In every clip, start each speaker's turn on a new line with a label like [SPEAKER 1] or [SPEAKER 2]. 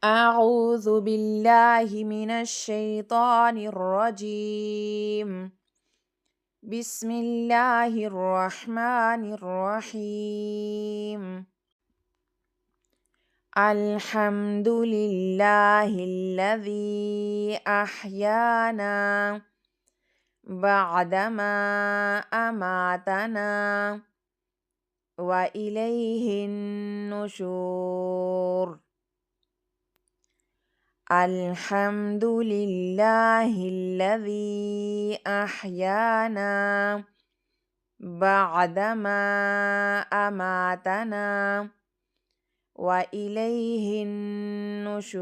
[SPEAKER 1] أعوذ بالله من الشيطان الرجيم. بسم الله الرحمن الرحيم. الحمد لله الذي أحيانا بعدما أماتنا وإليه النشور. الحمد لله الذي أحيانا بعدما أماتنا وإليه النشور.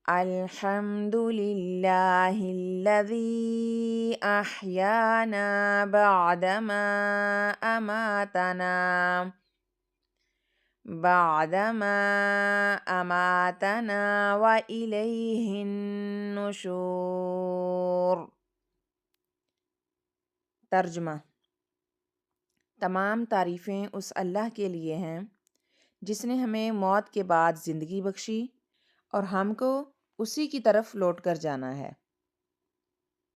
[SPEAKER 1] الحمد لله الذي أحيانا بعدما أماتنا وإليه النشور. तर्जुमा। तमाम तारीफ़ें उस अल्लाह के लिए हैं जिसने हमें मौत के बाद ज़िंदगी बख्शी और हमको उसी की तरफ लौट कर जाना है।